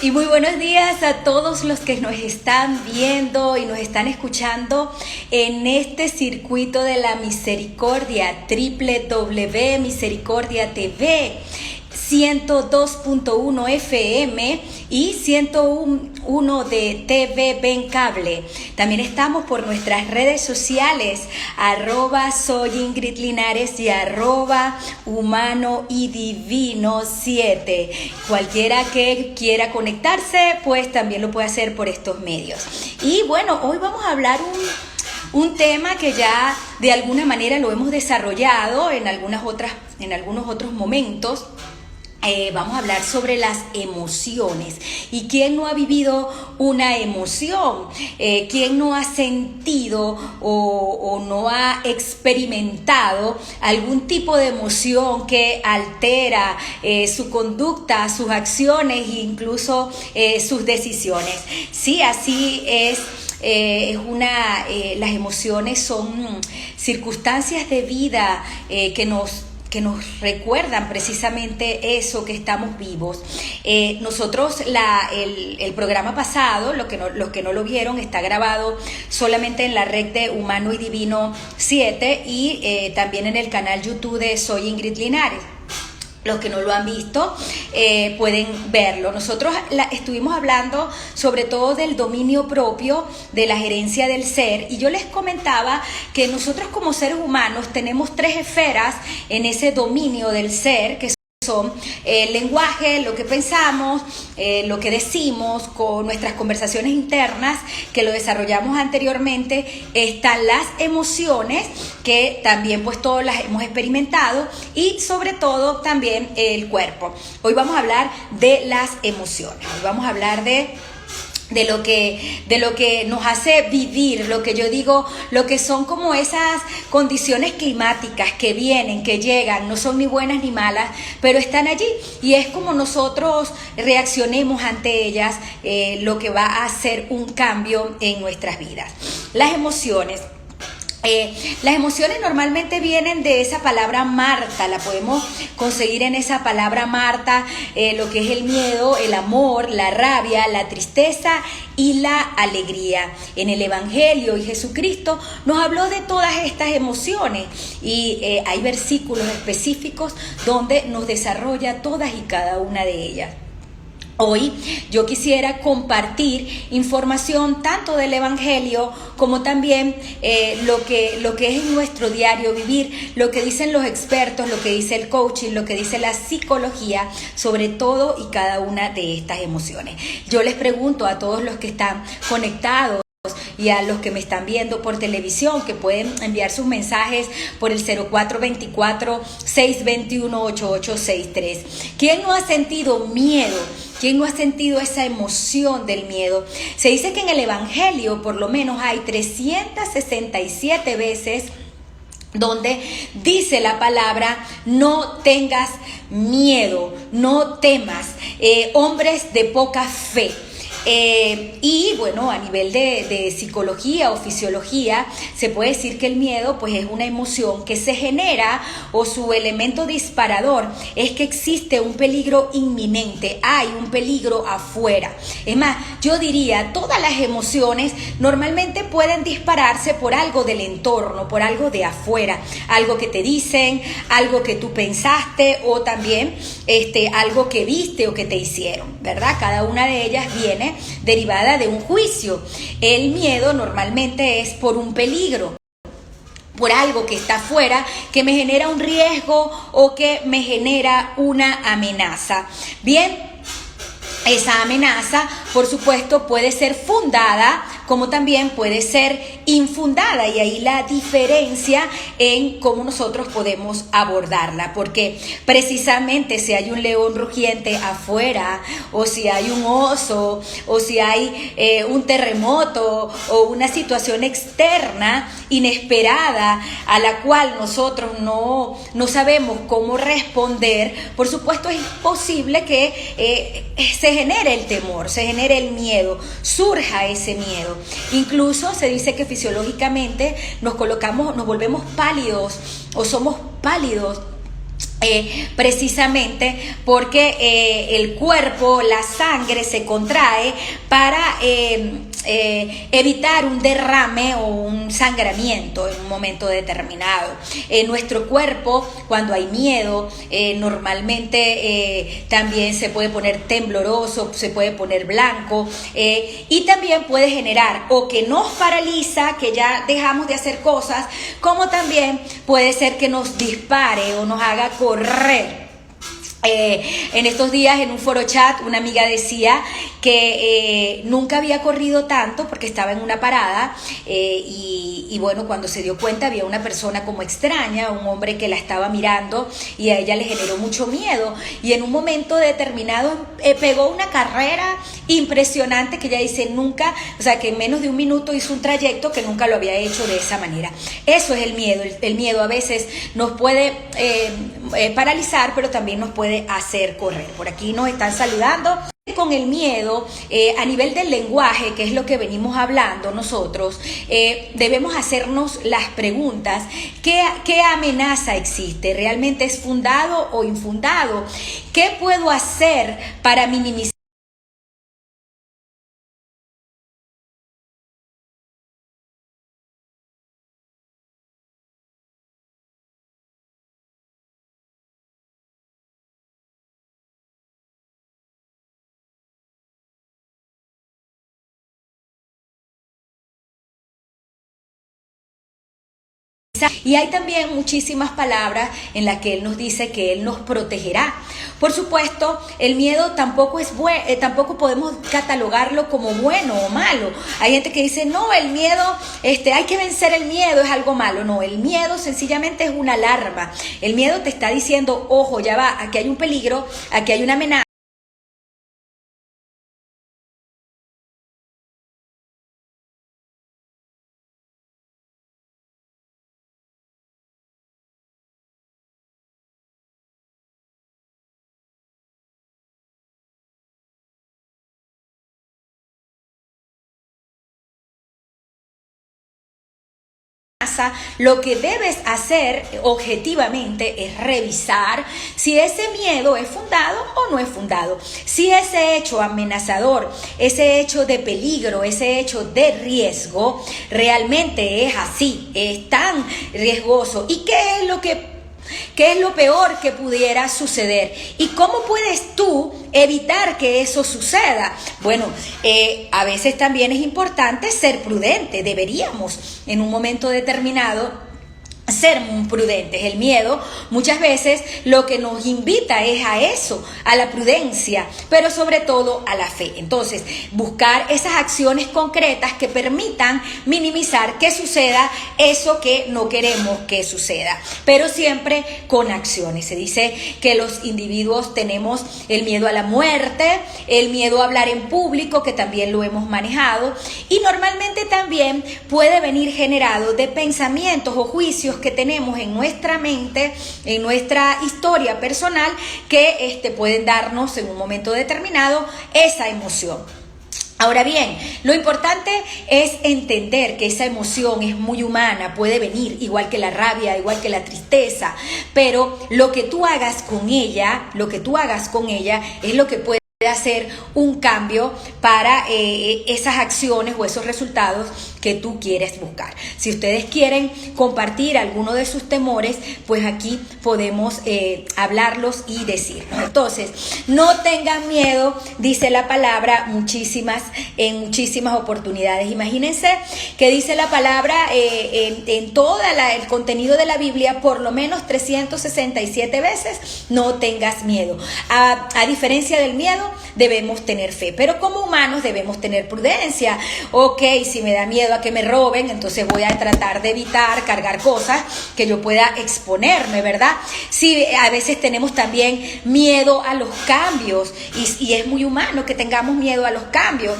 Y muy buenos días a todos los que nos están viendo y nos están escuchando en este circuito de la misericordia, www.misericordia TV, 102.1 FM y 101 de TV Ven Cable. También estamos por nuestras redes sociales, @soy Ingrid Linares y @humano y divino 7. Cualquiera que quiera conectarse, pues también lo puede hacer por estos medios. Y bueno, hoy vamos a hablar un tema que ya de alguna manera lo hemos desarrollado en algunos otros momentos. Vamos a hablar sobre las emociones. ¿Y quién no ha vivido una emoción? ¿Quién no ha sentido o no ha experimentado algún tipo de emoción que altera su conducta, sus acciones e incluso sus decisiones? Sí, así es. Las emociones son circunstancias de vida que nos recuerdan precisamente eso, que estamos vivos. Nosotros, el programa pasado, los que no lo vieron, está grabado solamente en la red de Humano y Divino 7 y también en el canal YouTube de Soy Ingrid Linares. Los que no lo han visto pueden verlo. Nosotros estuvimos hablando sobre todo del dominio propio, de la gerencia del ser, y yo les comentaba que nosotros como seres humanos tenemos 3 esferas en ese dominio del ser, que son el lenguaje, lo que pensamos, lo que decimos, con nuestras conversaciones internas, que lo desarrollamos anteriormente. Están las emociones, que también pues todos las hemos experimentado, y sobre todo también el cuerpo. Hoy vamos a hablar de las emociones, hoy vamos a hablar de lo que nos hace vivir, lo que yo digo, lo que son como esas condiciones climáticas que vienen, que llegan, no son ni buenas ni malas, pero están allí, y es como nosotros reaccionemos ante ellas lo que va a hacer un cambio en nuestras vidas. Las emociones normalmente vienen de esa palabra Marta, la podemos conseguir en esa palabra Marta, lo que es el miedo, el amor, la rabia, la tristeza y la alegría. En el Evangelio, y Jesucristo nos habló de todas estas emociones, y hay versículos específicos donde nos desarrolla todas y cada una de ellas. Hoy yo quisiera compartir información tanto del Evangelio como también lo que es en nuestro diario vivir, lo que dicen los expertos, lo que dice el coaching, lo que dice la psicología sobre todo y cada una de estas emociones. Yo les pregunto a todos los que están conectados y a los que me están viendo por televisión, que pueden enviar sus mensajes por el 0424-621-8863. ¿Quién no ha sentido miedo? ¿Quién no ha sentido esa emoción del miedo? Se dice que en el Evangelio por lo menos hay 367 veces donde dice la palabra: no tengas miedo, no temas, hombres de poca fe. Y bueno, a nivel de psicología o fisiología, se puede decir que el miedo pues es una emoción que se genera, o su elemento disparador es que existe un peligro inminente, hay un peligro afuera. Es más, yo diría, todas las emociones normalmente pueden dispararse por algo del entorno, por algo de afuera, algo que te dicen, algo que tú pensaste, o también algo que viste o que te hicieron, ¿verdad? Cada una de ellas viene derivada de un juicio. El miedo normalmente es por un peligro, por algo que está afuera, que me genera un riesgo o que me genera una amenaza. Bien, esa amenaza, por supuesto, puede ser fundada, como también puede ser infundada, y ahí la diferencia en cómo nosotros podemos abordarla, porque precisamente si hay un león rugiente afuera, o si hay un oso, o si hay un terremoto o una situación externa inesperada a la cual nosotros no sabemos cómo responder, por supuesto es posible que se genere el temor, se genere el miedo, surja ese miedo. Incluso se dice que fisiológicamente nos volvemos pálidos, o somos pálidos precisamente porque el cuerpo, la sangre se contrae para evitar un derrame o un sangramiento en un momento determinado. Nuestro cuerpo, cuando hay miedo, normalmente también se puede poner tembloroso, se puede poner blanco, y también puede generar o que nos paraliza, que ya dejamos de hacer cosas, como también puede ser que nos dispare o nos haga correr. En estos días en un foro chat una amiga decía que nunca había corrido tanto porque estaba en una parada, y bueno, cuando se dio cuenta había una persona como extraña, un hombre que la estaba mirando, y a ella le generó mucho miedo, y en un momento determinado pegó una carrera impresionante que ella dice nunca, o sea, que en menos de un minuto hizo un trayecto que nunca lo había hecho de esa manera. Eso es el miedo. El miedo a veces nos puede paralizar, pero también nos puede hacer correr. Por aquí nos están saludando. Con el miedo, a nivel del lenguaje, que es lo que venimos hablando nosotros, debemos hacernos las preguntas: ¿qué amenaza existe? ¿Realmente es fundado o infundado? ¿Qué puedo hacer para minimizar? Y hay también muchísimas palabras en las que Él nos dice que Él nos protegerá. Por supuesto, el miedo tampoco es tampoco podemos catalogarlo como bueno o malo. Hay gente que dice, no, el miedo, hay que vencer el miedo, es algo malo. No, el miedo sencillamente es una alarma. El miedo te está diciendo, ojo, ya va, aquí hay un peligro, aquí hay una amenaza. Lo que debes hacer objetivamente es revisar si ese miedo es fundado o no es fundado. Si ese hecho amenazador, ese hecho de peligro, ese hecho de riesgo realmente es así, es tan riesgoso. ¿Y qué es lo peor que pudiera suceder? ¿Y cómo puedes tú evitar que eso suceda? Bueno, a veces también es importante ser prudente. Deberíamos en un momento determinado ser muy prudentes. El miedo muchas veces lo que nos invita es a eso, a la prudencia, pero sobre todo a la fe. Entonces, buscar esas acciones concretas que permitan minimizar que suceda eso que no queremos que suceda, pero siempre con acciones. Se dice que los individuos tenemos el miedo a la muerte, el miedo a hablar en público, que también lo hemos manejado, y normalmente también puede venir generado de pensamientos o juicios que tenemos en nuestra mente, en nuestra historia personal, que pueden darnos en un momento determinado esa emoción. Ahora bien, lo importante es entender que esa emoción es muy humana, puede venir igual que la rabia, igual que la tristeza, pero lo que tú hagas con ella, es lo que puede hacer un cambio para esas acciones o esos resultados que tú quieres buscar. Si ustedes quieren compartir alguno de sus temores, pues aquí podemos hablarlos y decirlos. Entonces, no tengan miedo, dice la palabra en muchísimas oportunidades. Imagínense que dice la palabra en todo el contenido de la Biblia, por lo menos 367 veces, no tengas miedo. A diferencia del miedo, debemos tener fe, pero como humanos debemos tener prudencia. Ok, si me da miedo a que me roben, entonces voy a tratar de evitar cargar cosas que yo pueda exponerme, ¿verdad? Sí, a veces tenemos también miedo a los cambios, y es muy humano que tengamos miedo a los cambios.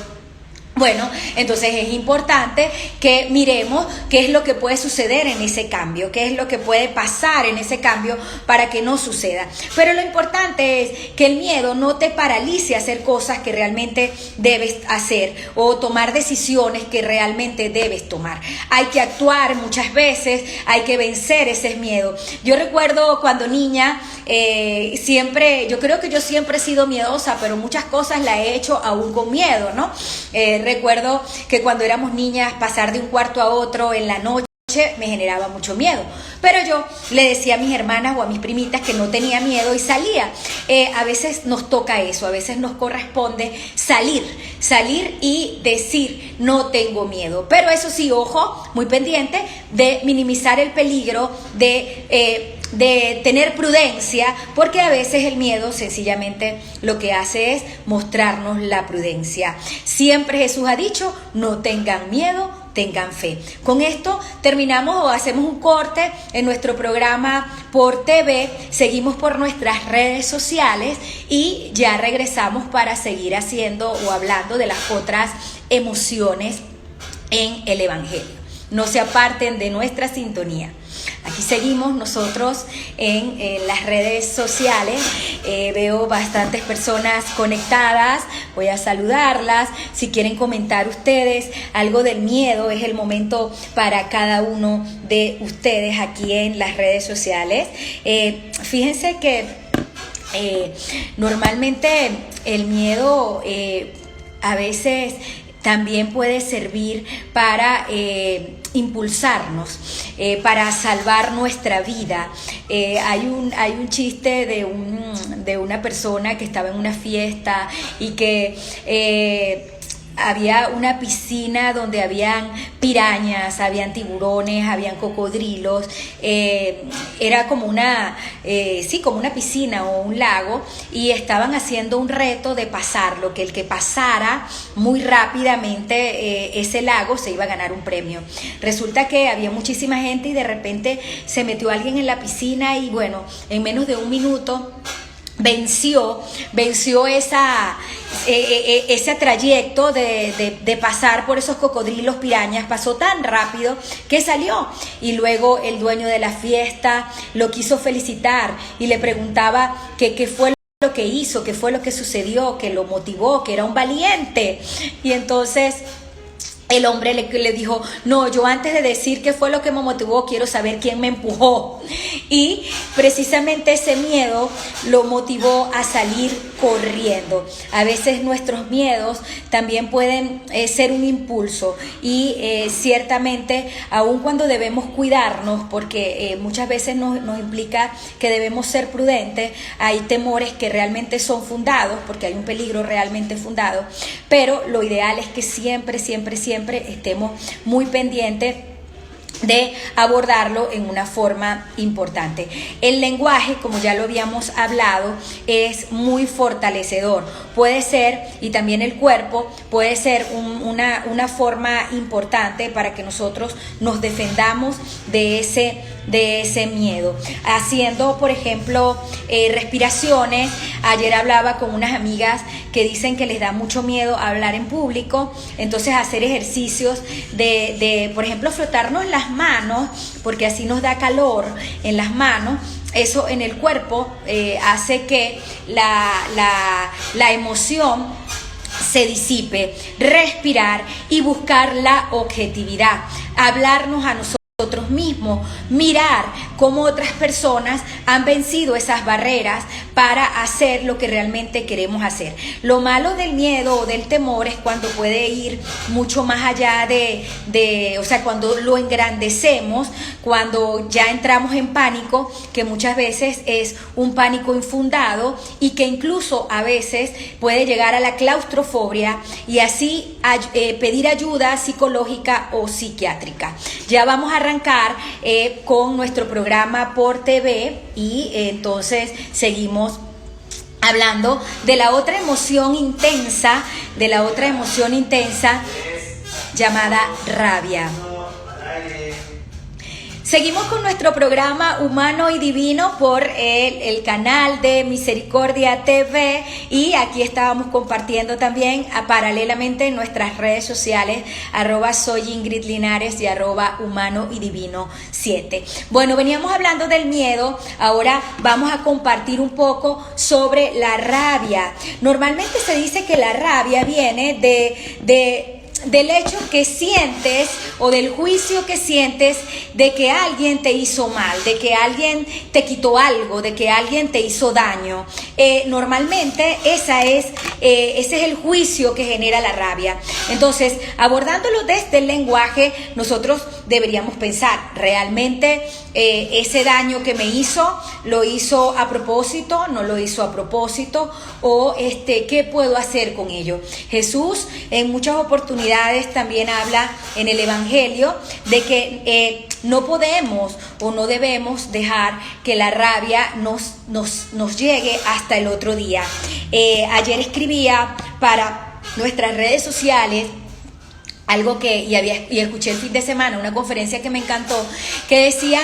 Bueno, entonces es importante que miremos qué es lo que puede suceder en ese cambio, qué es lo que puede pasar en ese cambio para que no suceda. Pero lo importante es que el miedo no te paralice a hacer cosas que realmente debes hacer o tomar decisiones que realmente debes tomar. Hay que actuar muchas veces, hay que vencer ese miedo. Yo recuerdo cuando niña, yo creo que yo siempre he sido miedosa, pero muchas cosas las he hecho aún con miedo, ¿no? Recuerdo que cuando éramos niñas pasar de un cuarto a otro en la noche me generaba mucho miedo, pero yo le decía a mis hermanas o a mis primitas que no tenía miedo y salía. A veces nos toca eso, a veces nos corresponde salir y decir no tengo miedo, pero eso sí, ojo, muy pendiente de minimizar el peligro, de tener prudencia, porque a veces el miedo sencillamente lo que hace es mostrarnos la prudencia. Siempre Jesús ha dicho, no tengan miedo, tengan fe. Con esto terminamos o hacemos un corte en nuestro programa por TV, seguimos por nuestras redes sociales y ya regresamos para seguir haciendo o hablando de las otras emociones en el Evangelio. No se aparten de nuestra sintonía. Aquí seguimos nosotros en las redes sociales. Veo bastantes personas conectadas. Voy a saludarlas. Si quieren comentar ustedes algo del miedo, es el momento para cada uno de ustedes aquí en las redes sociales. Fíjense que normalmente el miedo a veces también puede servir para impulsarnos, para salvar nuestra vida. Hay un chiste de una persona que estaba en una fiesta y que había una piscina donde habían pirañas, habían tiburones, habían cocodrilos. Era como como una piscina o un lago, y estaban haciendo un reto de pasarlo, que el que pasara muy rápidamente ese lago se iba a ganar un premio. Resulta que había muchísima gente y de repente se metió alguien en la piscina y bueno, en menos de un minuto venció ese trayecto de pasar por esos cocodrilos pirañas. Pasó tan rápido que salió, y luego el dueño de la fiesta lo quiso felicitar y le preguntaba qué fue lo que hizo, qué fue lo que sucedió, que lo motivó, que era un valiente. Y entonces el hombre le dijo, no, yo antes de decir qué fue lo que me motivó, quiero saber quién me empujó. Y precisamente ese miedo lo motivó a salir corriendo. A veces nuestros miedos también pueden ser un impulso, y ciertamente, aun cuando debemos cuidarnos, porque muchas veces nos implica que debemos ser prudentes, hay temores que realmente son fundados, porque hay un peligro realmente fundado, pero lo ideal es que siempre estemos muy pendientes de abordarlo en una forma importante. El lenguaje, como ya lo habíamos hablado, es muy fortalecedor. Puede ser, y también el cuerpo, puede ser una forma importante para que nosotros nos defendamos de ese miedo. Haciendo, por ejemplo, respiraciones. Ayer hablaba con unas amigas que dicen que les da mucho miedo hablar en público, entonces hacer ejercicios de por ejemplo, frotarnos las manos, porque así nos da calor en las manos. Eso en el cuerpo hace que la emoción se disipe. Respirar y buscar la objetividad, hablarnos a nosotros mismos, mirar cómo otras personas han vencido esas barreras para hacer lo que realmente queremos hacer. Lo malo del miedo o del temor es cuando puede ir mucho más allá o sea, cuando lo engrandecemos, cuando ya entramos en pánico, que muchas veces es un pánico infundado y que incluso a veces puede llegar a la claustrofobia, y así pedir ayuda psicológica o psiquiátrica. Ya vamos a arrancar con nuestro programa por TV, y entonces seguimos hablando de la otra emoción intensa, llamada rabia. Seguimos con nuestro programa Humano y Divino por el canal de Misericordia TV, y aquí estábamos compartiendo también paralelamente en nuestras redes sociales @soy Ingrid Linares y @humano y divino 7. Bueno, veníamos hablando del miedo, ahora vamos a compartir un poco sobre la rabia. Normalmente se dice que la rabia viene del hecho que sientes o del juicio que sientes de que alguien te hizo mal, de que alguien te quitó algo, de que alguien te hizo daño. Normalmente ese es el juicio que genera la rabia. Entonces, abordándolo desde el lenguaje, nosotros deberíamos pensar, ¿realmente ese daño que me hizo, lo hizo a propósito, no lo hizo a propósito? O ¿qué puedo hacer con ello? Jesús en muchas oportunidades también habla en el Evangelio de que no podemos o no debemos dejar que la rabia nos llegue hasta el otro día. Ayer escribía para nuestras redes sociales algo y escuché el fin de semana una conferencia que me encantó, que decía,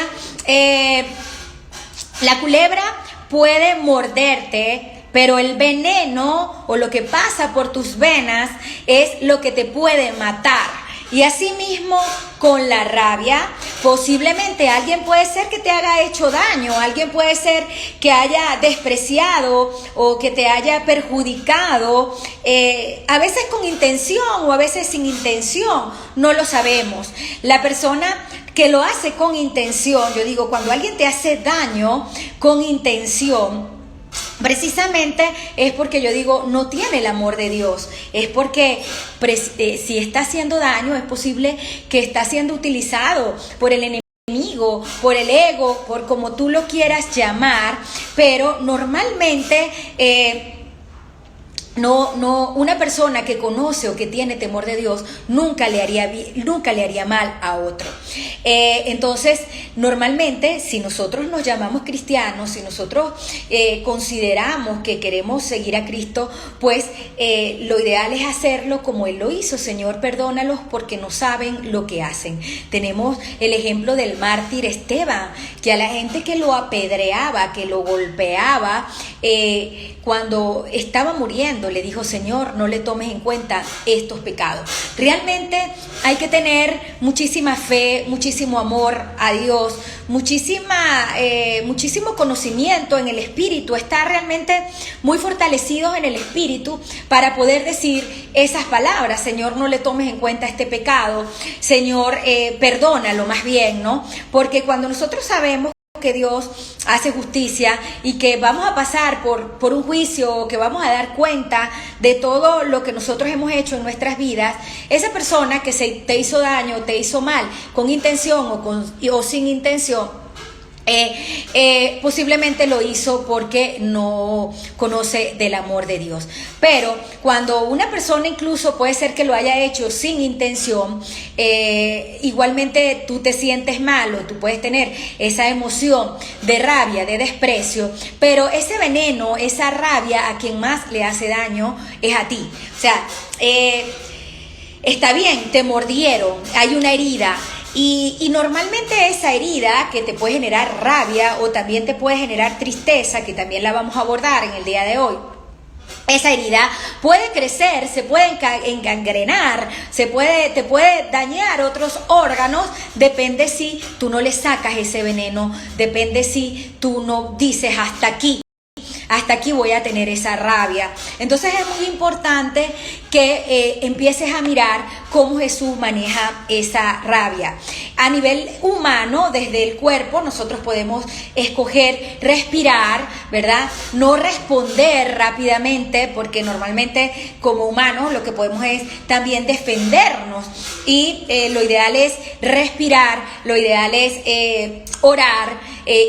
la culebra puede morderte, pero el veneno o lo que pasa por tus venas es lo que te puede matar. Y así mismo con la rabia, posiblemente alguien puede ser que te haya hecho daño, alguien puede ser que haya despreciado o que te haya perjudicado, a veces con intención o a veces sin intención, no lo sabemos. La persona que lo hace con intención, yo digo, cuando alguien te hace daño con intención, precisamente es porque yo digo, no tiene el amor de Dios. Es porque si está haciendo daño, es posible que está siendo utilizado por el enemigo, por el ego, por como tú lo quieras llamar, pero normalmente una persona que conoce o que tiene temor de Dios nunca le haría mal a otro. Entonces, normalmente, si nosotros nos llamamos cristianos, si nosotros consideramos que queremos seguir a Cristo, pues lo ideal es hacerlo como Él lo hizo. Señor, perdónalos porque no saben lo que hacen. Tenemos el ejemplo del mártir Esteban, que a la gente que lo apedreaba, que lo golpeaba, cuando estaba muriendo, le dijo, Señor, no le tomes en cuenta estos pecados. Realmente hay que tener muchísima fe, muchísimo amor a Dios, muchísimo conocimiento en el espíritu, estar realmente muy fortalecidos en el espíritu para poder decir esas palabras. Señor, no le tomes en cuenta este pecado. Señor, perdónalo más bien, ¿no? Porque cuando nosotros sabemos que Dios hace justicia y que vamos a pasar por un juicio, o que vamos a dar cuenta de todo lo que nosotros hemos hecho en nuestras vidas, esa persona que te hizo daño, te hizo mal, con intención o sin intención, posiblemente lo hizo porque no conoce del amor de Dios. Pero cuando una persona incluso puede ser que lo haya hecho sin intención, igualmente tú te sientes mal o tú puedes tener esa emoción de rabia, de desprecio, pero ese veneno, esa rabia, a quien más le hace daño es a ti. O sea, está bien, te mordieron, hay una herida. Y normalmente esa herida que te puede generar rabia o también te puede generar tristeza, que también la vamos a abordar en el día de hoy, esa herida puede crecer, se puede engangrenar, te puede dañar otros órganos, depende si tú no le sacas ese veneno, depende si tú no dices hasta aquí voy a tener esa rabia. Entonces es muy importante que empieces a mirar cómo Jesús maneja esa rabia. A nivel humano, desde el cuerpo, nosotros podemos escoger respirar, ¿verdad? No responder rápidamente, porque normalmente como humanos lo que podemos es también defendernos. Y lo ideal es respirar, lo ideal es orar,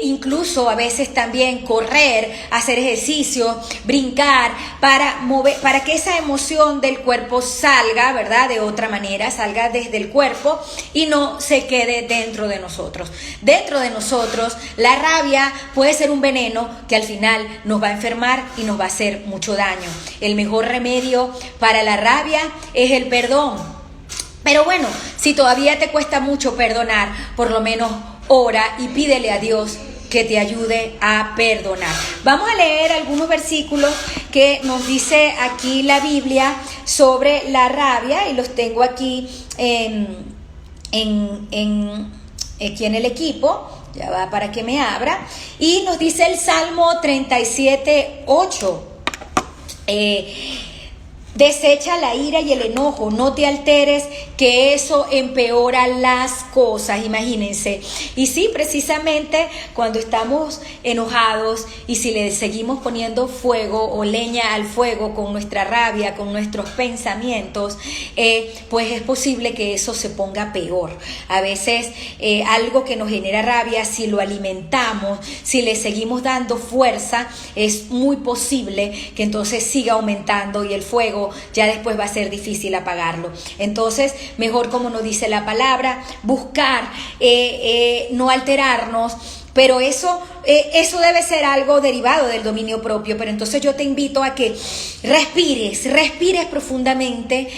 incluso a veces también correr, hacer ejercicio, brincar, para que esa emoción del cuerpo salga, ¿verdad? De otra manera, salga desde el cuerpo y no se quede dentro de nosotros. Dentro de nosotros, la rabia puede ser un veneno que al final nos va a enfermar y nos va a hacer mucho daño. El mejor remedio para la rabia es el perdón. Pero bueno, si todavía te cuesta mucho perdonar, por lo menos ora y pídele a Dios que te ayude a perdonar. Vamos a leer algunos versículos que nos dice aquí la Biblia sobre la rabia, y los tengo aquí aquí en el equipo. Ya va para que me abra. Y nos dice el Salmo 37:8. Desecha la ira y el enojo, no te alteres, que eso empeora las cosas, imagínense. Y sí, precisamente cuando estamos enojados y si le seguimos poniendo fuego o leña al fuego con nuestra rabia, con nuestros pensamientos, pues es posible que eso se ponga peor. A veces algo que nos genera rabia, si lo alimentamos, si le seguimos dando fuerza, es muy posible que entonces siga aumentando y el fuego ya después va a ser difícil apagarlo. Entonces, mejor, como nos dice la palabra, buscar no alterarnos. Pero eso debe ser algo derivado del dominio propio. Pero entonces yo te invito a que respires profundamente,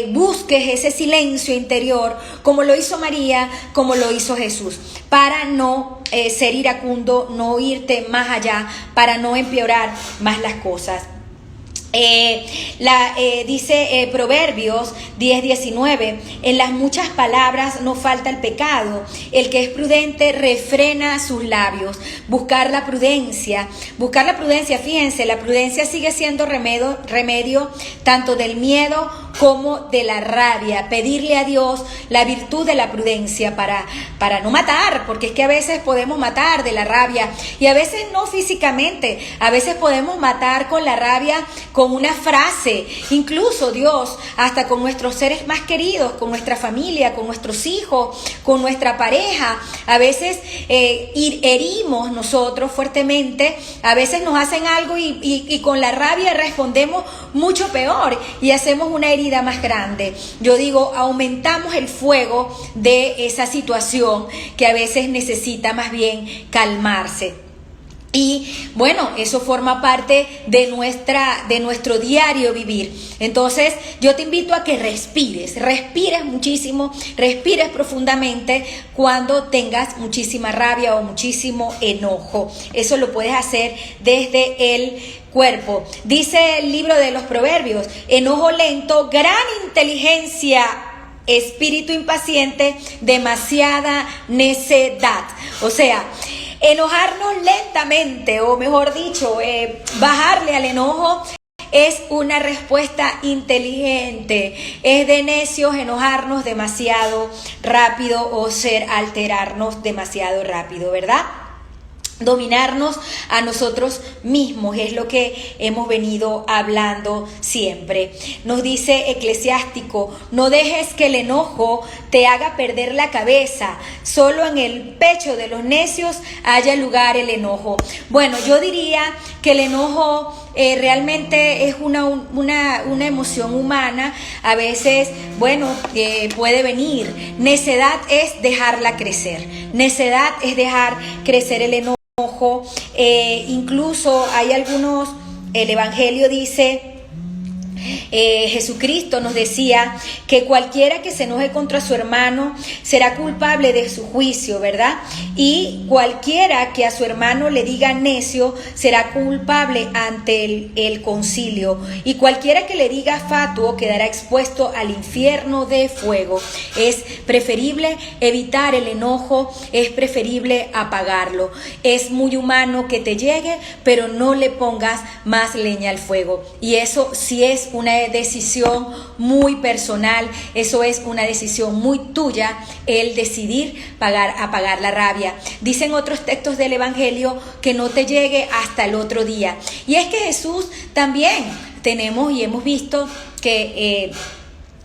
busques ese silencio interior, como lo hizo María, como lo hizo Jesús, para no ser iracundo, no irte más allá, para no empeorar más las cosas. Dice Proverbios 10:19, en las muchas palabras no falta el pecado, el que es prudente refrena sus labios. Buscar la prudencia, fíjense, la prudencia sigue siendo remedio tanto del miedo como de la rabia. Pedirle a Dios la virtud de la prudencia para no matar, porque es que a veces podemos matar de la rabia, y a veces no físicamente, a veces podemos matar con la rabia, con una frase, incluso Dios, hasta con nuestros seres más queridos, con nuestra familia, con nuestros hijos, con nuestra pareja. A veces herimos nosotros fuertemente, a veces nos hacen algo y con la rabia respondemos mucho peor y hacemos una herida más grande. Yo digo, aumentamos el fuego de esa situación que a veces necesita más bien calmarse. Y bueno, eso forma parte de nuestro diario vivir. Entonces yo te invito a que respires muchísimo, respires profundamente cuando tengas muchísima rabia o muchísimo enojo. Eso lo puedes hacer desde el cuerpo. Dice el libro de los Proverbios, enojo lento, gran inteligencia, espíritu impaciente, demasiada necedad. O sea, enojarnos lentamente, o mejor dicho, bajarle al enojo, es una respuesta inteligente. Es de necios enojarnos demasiado rápido o alterarnos demasiado rápido, ¿verdad? Dominarnos a nosotros mismos es lo que hemos venido hablando siempre. Nos dice Eclesiástico, no dejes que el enojo te haga perder la cabeza, solo en el pecho de los necios haya lugar el enojo. Bueno, yo diría que el enojo realmente es una emoción humana. A veces, bueno, puede venir. Necedad es dejarla crecer. Necedad es dejar crecer el enojo. Incluso hay algunos, el Evangelio dice, Jesucristo nos decía que cualquiera que se enoje contra su hermano será culpable de su juicio, ¿verdad? Y cualquiera que a su hermano le diga necio será culpable ante el concilio, y cualquiera que le diga fatuo quedará expuesto al infierno de fuego. Es preferible evitar el enojo, es preferible apagarlo. Es muy humano que te llegue, pero no le pongas más leña al fuego. Y eso sí es una decisión muy personal, eso es una decisión muy tuya, el decidir apagar la rabia. Dicen otros textos del Evangelio que no te llegue hasta el otro día. Y es que Jesús también tenemos y hemos visto que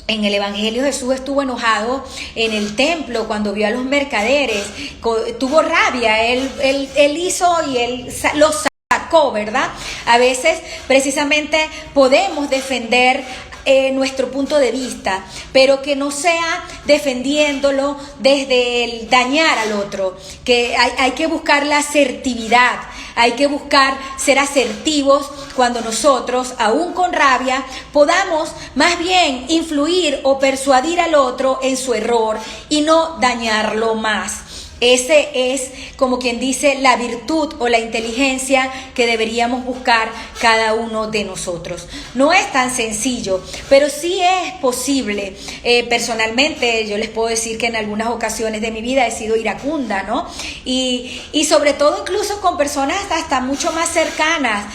en el Evangelio Jesús estuvo enojado en el templo cuando vio a los mercaderes, tuvo rabia, él hizo y él los sacó, ¿verdad? A veces precisamente podemos defender nuestro punto de vista, pero que no sea defendiéndolo desde el dañar al otro, que hay que buscar la asertividad, hay que buscar ser asertivos cuando nosotros, aún con rabia, podamos más bien influir o persuadir al otro en su error y no dañarlo más. Ese es, como quien dice, la virtud o la inteligencia que deberíamos buscar cada uno de nosotros. No es tan sencillo, pero sí es posible. Personalmente, yo les puedo decir que en algunas ocasiones de mi vida he sido iracunda, ¿no? Y sobre todo incluso con personas hasta mucho más cercanas,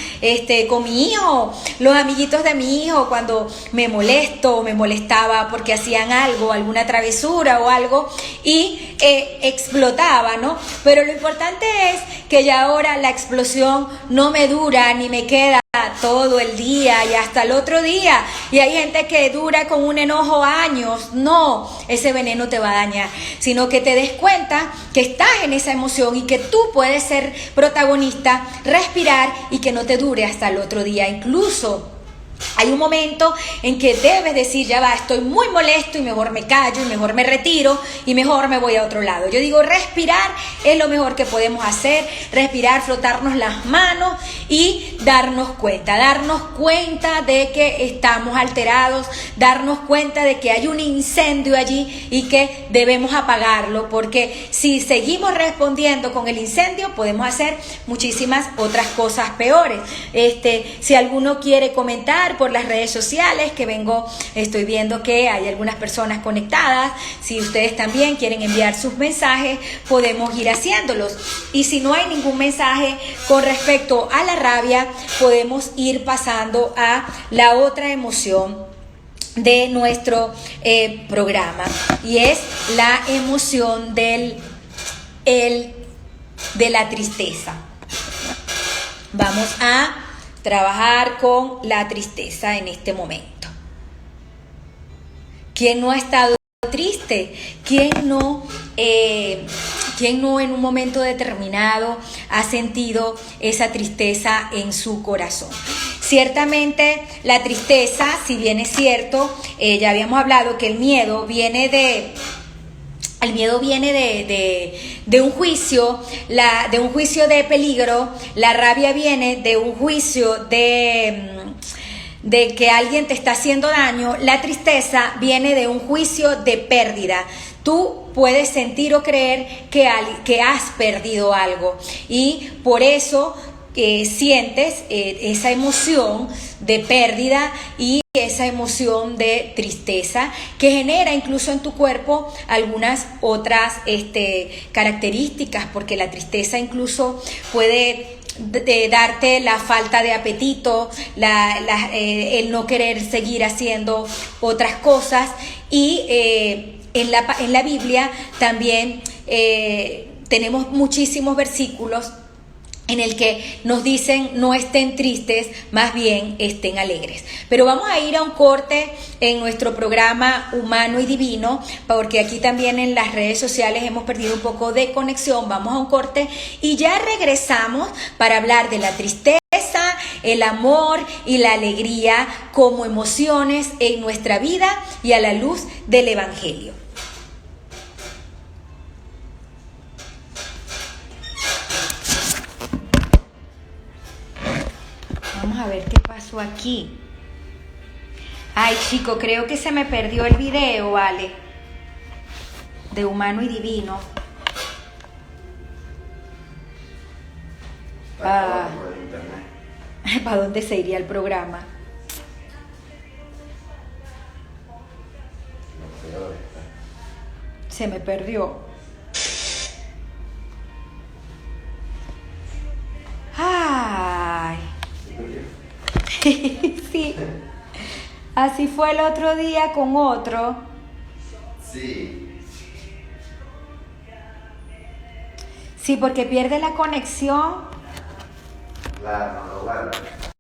con mi hijo, los amiguitos de mi hijo, cuando me molesto o me molestaba porque hacían algo, alguna travesura o algo, y explotaba, ¿no? Pero lo importante es que ya ahora la explosión no me dura ni me queda todo el día y hasta el otro día. Y hay gente que dura con un enojo años. No, ese veneno te va a dañar, sino que te des cuenta que estás en esa emoción y que tú puedes ser protagonista, respirar y que no te dure hasta el otro día. Incluso hay un momento en que debes decir, ya va, estoy muy molesto y mejor me callo y mejor me retiro y mejor me voy a otro lado. Yo digo, respirar es lo mejor que podemos hacer, respirar, frotarnos las manos y darnos cuenta de que estamos alterados, darnos cuenta de que hay un incendio allí y que debemos apagarlo, porque si seguimos respondiendo con el incendio podemos hacer muchísimas otras cosas peores. Si alguno quiere comentar por las redes sociales, estoy viendo que hay algunas personas conectadas. Si ustedes también quieren enviar sus mensajes, podemos ir haciéndolos. Y si no hay ningún mensaje con respecto a la rabia, podemos ir pasando a la otra emoción de nuestro programa, y es la emoción de la tristeza. Vamos a trabajar con la tristeza en este momento. ¿Quién no ha estado triste? ¿Quién no en un momento determinado ha sentido esa tristeza en su corazón? Ciertamente la tristeza, si bien es cierto, ya habíamos hablado que el miedo viene de un juicio, de un juicio de peligro. La rabia viene de un juicio de que alguien te está haciendo daño. La tristeza viene de un juicio de pérdida. Tú puedes sentir o creer que has perdido algo, y por eso sientes esa emoción de pérdida y esa emoción de tristeza, que genera incluso en tu cuerpo algunas otras características, porque la tristeza incluso puede darte la falta de apetito, el no querer seguir haciendo otras cosas. Y en la Biblia también tenemos muchísimos versículos en el que nos dicen no estén tristes, más bien estén alegres. Pero vamos a ir a un corte en nuestro programa Humano y Divino, porque aquí también en las redes sociales hemos perdido un poco de conexión. Vamos a un corte y ya regresamos para hablar de la tristeza, el amor y la alegría como emociones en nuestra vida y a la luz del Evangelio. Vamos a ver qué pasó aquí. Ay, chico, creo que se me perdió el video, vale, de Humano y Divino. ¿Para dónde se iría el programa? Se me perdió. Ay. Sí. Así fue el otro día con otro. Sí. Sí, porque pierde la conexión. Claro, no lo guarda.